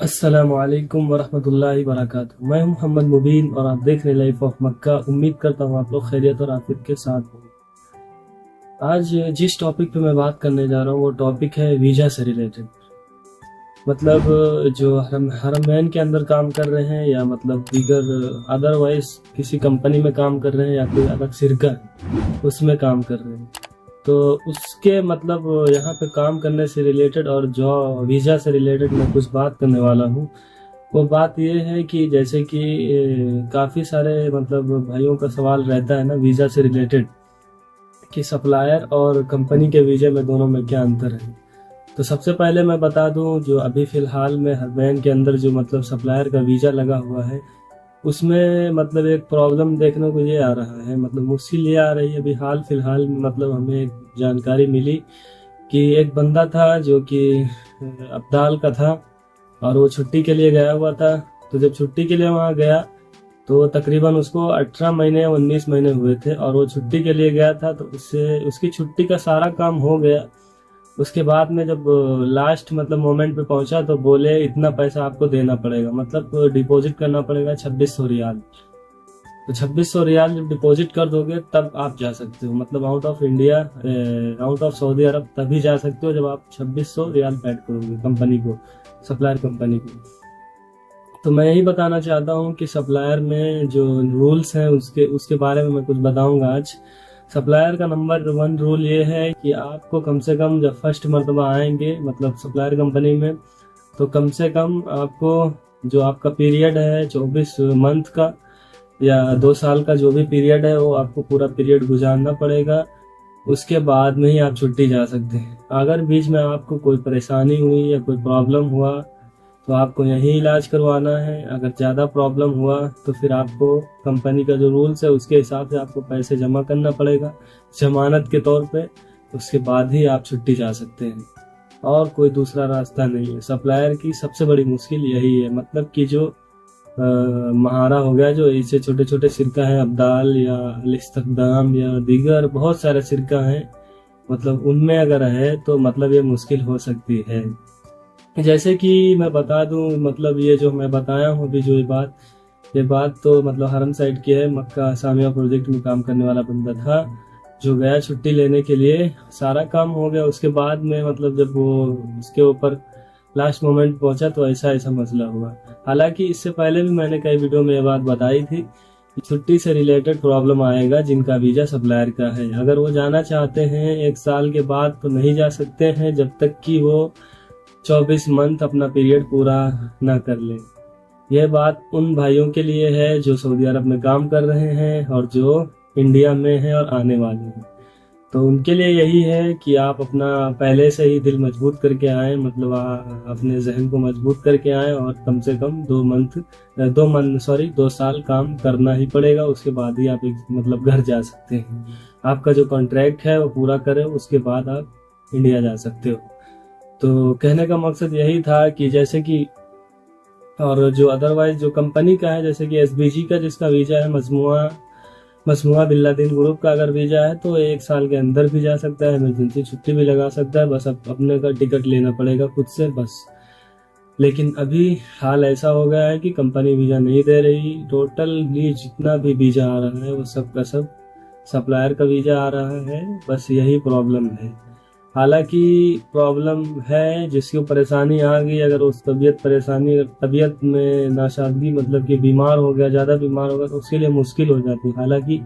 अस्सलामुअलैकुम वरहमतुल्लाहि वबरकातुहू। मैं हूं मोहम्मद मुबीन और आप देख रहे हैं लाइफ ऑफ मक्का। उम्मीद करता हूं आप लोग खैरियत और आफियत के साथ होंगे। आज जिस टॉपिक पे मैं बात करने जा रहा हूं वो टॉपिक है वीज़ा से रिलेटेड। मतलब जो हरमैन के अंदर काम कर रहे हैं या मतलब दीगर अदरवाइज किसी कंपनी में काम कर रहे हैं या कोई अलग शिरका है उसमें काम कर रहे हैं, तो उसके मतलब यहाँ पे काम करने से रिलेटेड और जो वीज़ा से रिलेटेड मैं कुछ बात करने वाला हूँ। वो बात ये है कि जैसे कि काफ़ी सारे मतलब भाइयों का सवाल रहता है ना वीज़ा से रिलेटेड कि सप्लायर और कंपनी के वीज़े में दोनों में क्या अंतर है। तो सबसे पहले मैं बता दूं, जो अभी फ़िलहाल में हरमैन के अंदर जो मतलब सप्लायर का वीज़ा लगा हुआ है उसमें मतलब एक प्रॉब्लम देखने को ये आ रहा है, मतलब मुश्किल ये आ रही है। अभी हाल फिलहाल में मतलब हमें एक जानकारी मिली कि एक बंदा था जो कि अब्दाल का था और वो छुट्टी के लिए गया हुआ था। तो जब छुट्टी के लिए वहाँ गया तो तकरीबन उसको 18 महीने या 19 महीने हुए थे और वो छुट्टी के लिए गया था। तो उससे उसकी छुट्टी का सारा काम हो गया। उसके बाद में जब लास्ट मतलब मोमेंट पे पहुंचा तो बोले इतना पैसा आपको देना पड़ेगा, मतलब डिपॉजिट करना पड़ेगा 2600 रियाल। तो 2600 रियाल जब डिपॉजिट कर दोगे तब आप जा सकते हो, मतलब out of India, out of Saudi Arab तभी जा सकते हो जब आप 2600 रियाल पेड करोगे कंपनी को, सप्लायर कंपनी को। तो मैं यही बताना चाहता हूँ कि सप्लायर में जो रूल्स हैं उसके उसके बारे में मैं कुछ बताऊंगा आज। सप्लायर का नंबर 1 रूल ये है कि आपको कम से कम जब फर्स्ट मरतबा आएंगे मतलब सप्लायर कंपनी में, तो कम से कम आपको जो आपका पीरियड है 24 मंथ का या 2 साल का जो भी पीरियड है वो आपको पूरा पीरियड गुजारना पड़ेगा। उसके बाद में ही आप छुट्टी जा सकते हैं। अगर बीच में आपको कोई परेशानी हुई या कोई प्रॉब्लम हुआ तो आपको यहीं इलाज करवाना है। अगर ज़्यादा प्रॉब्लम हुआ तो फिर आपको कंपनी का जो रूल्स है उसके हिसाब से आपको पैसे जमा करना पड़ेगा जमानत के तौर पे। उसके बाद ही आप छुट्टी जा सकते हैं और कोई दूसरा रास्ता नहीं है। सप्लायर की सबसे बड़ी मुश्किल यही है, मतलब कि जो महारा हो गया, जो इससे छोटे छोटे सिरका हैं, अब्दाल या अल-इस्तिक़दाम या दीगर बहुत सारे सिरका हैं, मतलब उनमें अगर है तो मतलब ये मुश्किल हो सकती है। जैसे कि मैं बता दूं, मतलब ये जो मैं बताया हूँ अभी जो ये बात तो मतलब हरम साइड की है। मक्का सामिया प्रोजेक्ट में काम करने वाला बंदा था जो गया छुट्टी लेने के लिए, सारा काम हो गया। उसके बाद में मतलब जब वो उसके ऊपर लास्ट मोमेंट पहुंचा तो ऐसा ऐसा मसला हुआ। हालांकि इससे पहले भी मैंने कई वीडियो में ये बात बताई थी कि छुट्टी से रिलेटेड प्रॉब्लम आएगा जिनका वीज़ा सप्लायर का है। अगर वो जाना चाहते हैं 1 साल के बाद तो नहीं जा सकते हैं जब तक कि वो 24 मंथ अपना पीरियड पूरा ना कर ले। यह बात उन भाइयों के लिए है जो सऊदी अरब में काम कर रहे हैं और जो इंडिया में हैं और आने वाले हैं। तो उनके लिए यही है कि आप अपना पहले से ही दिल मजबूत करके आए, मतलब अपने जहन को मजबूत करके आए और कम से कम 2 साल काम करना ही पड़ेगा। उसके बाद ही आप एक मतलब घर जा सकते हैं। आपका जो कॉन्ट्रैक्ट है वो पूरा करें, उसके बाद आप इंडिया जा सकते हो। तो कहने का मकसद यही था कि जैसे कि और जो अदरवाइज जो कंपनी का है, जैसे कि एसबीजी का जिसका वीज़ा है, मजमुआ बिल्लादीन ग्रुप का अगर वीज़ा है तो 1 साल के अंदर भी जा सकता है, इमरजेंसी छुट्टी भी लगा सकता है। बस अब अपने का टिकट लेना पड़ेगा खुद से बस। लेकिन अभी हाल ऐसा हो गया है कि कंपनी वीज़ा नहीं दे रही। टोटली जितना भी वीज़ा आ रहा है वो सब का सब सप्लायर का वीज़ा आ रहा है। बस यही प्रॉब्लम है। हालांकि प्रॉब्लम है जिसकी परेशानी आ गई, अगर उस तबीयत में नाशादगी मतलब कि बीमार हो गया, ज़्यादा बीमार हो गया, तो उसके लिए मुश्किल हो जाती है। हालांकि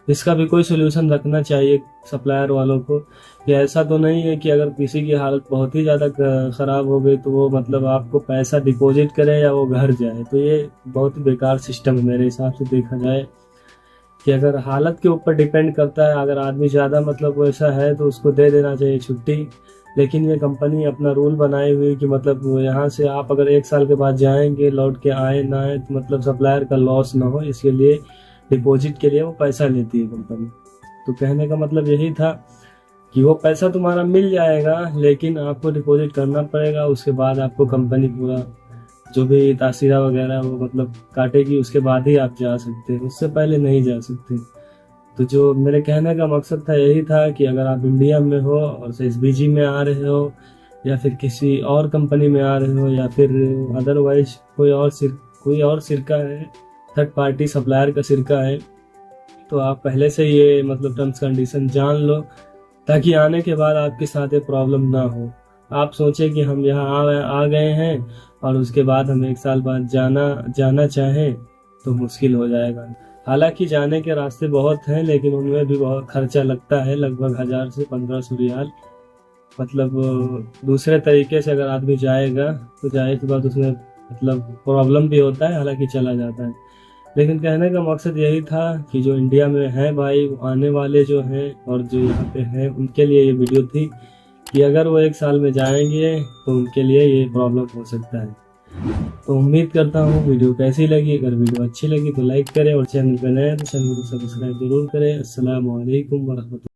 इसका भी कोई सोल्यूशन रखना चाहिए सप्लायर वालों को कि ऐसा तो नहीं है कि अगर किसी की हालत बहुत ही ज़्यादा ख़राब हो गई तो वो मतलब आपको पैसा डिपॉजिट करे या वो घर जाए। तो ये बहुत ही बेकार सिस्टम है मेरे हिसाब से देखा जाए, कि अगर हालत के ऊपर डिपेंड करता है। अगर आदमी ज़्यादा मतलब वैसा है तो उसको दे देना चाहिए छुट्टी। लेकिन ये कंपनी अपना रूल बनाई हुई कि मतलब यहाँ से आप अगर 1 साल के बाद जाएंगे, लौट के आए ना आए तो मतलब सप्लायर का लॉस ना हो, इसके लिए डिपॉजिट के लिए वो पैसा लेती है कंपनी। तो कहने का मतलब यही था कि वो पैसा तुम्हारा मिल जाएगा लेकिन आपको डिपॉजिट करना पड़ेगा। उसके बाद आपको कंपनी पूरा जो भी तासीरा वगैरह वो मतलब काटेगी, उसके बाद ही आप जा सकते हैं, उससे पहले नहीं जा सकते। तो जो मेरे कहने का मकसद था यही था कि अगर आप इंडिया में हो और एसबीजी में आ रहे हो या फिर किसी और कंपनी में आ रहे हो, या फिर अदरवाइज कोई और सिरका है, थर्ड पार्टी सप्लायर का सिरका है, तो आप पहले से ये मतलब टर्म्स कंडीशन जान लो, ताकि आने के बाद आपके साथ ये प्रॉब्लम ना हो। आप सोचें कि हम यहाँ आ गए हैं और उसके बाद हम 1 साल बाद जाना चाहें तो मुश्किल हो जाएगा। हालांकि जाने के रास्ते बहुत हैं, लेकिन उनमें भी बहुत खर्चा लगता है, लगभग 1000 से 1500 रियाल। मतलब दूसरे तरीके से अगर आदमी जाएगा तो जाहिर सी बात उसमें मतलब प्रॉब्लम भी होता है, हालांकि चला जाता है। लेकिन कहने का मकसद यही था कि जो इंडिया में है भाई, आने वाले जो हैं और जो यहाँ पे हैं, उनके लिए ये वीडियो थी कि अगर वो 1 साल में जाएंगे तो उनके लिए ये प्रॉब्लम हो सकता है। तो उम्मीद करता हूँ वीडियो कैसी लगी। अगर वीडियो अच्छी लगी तो लाइक करें, और चैनल पर नए हैं तो चैनल को सब्सक्राइब जरूर करें। अस्सलाम वालेकुम वरहमतुल्लाह।